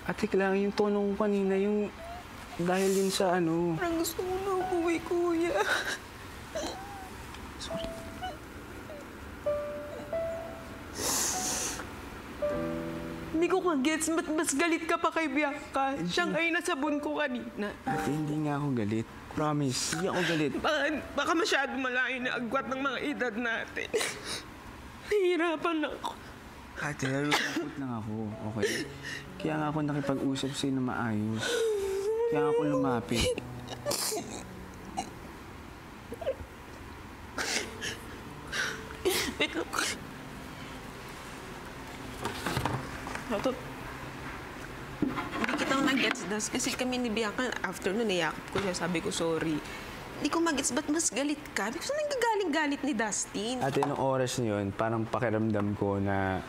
Ate, kailangan yung tono ko kanina, yung dahil yun sa ano. Parang gusto ko na umuwi, kuya. Sorry. Hindi ko ka-gets. Ba't mas galit ka pa kay Bianca? Siyang ay nasabon ko kanina. Ate, hindi nga ako galit. Promise, hindi ako galit. Baka masyado malayo na agwat ng mga edad natin. Nahihirapan ako. Ate, nalulungkot lang ako, okay? Kaya nga ako nakipag-usap sa'yo na maayos. Kaya nga ako lumapit. Wait lang. Toto, hindi kita mag-gets, Das. Kasi kami ni Bianca, after nun, niyakap ko siya. Sabi ko, sorry. Hindi ko mag-gets, ba't mas galit ka? Hindi ko saan nagagaling-galit ni Dustin? Ate, nung oras na yun, parang pakiramdam ko na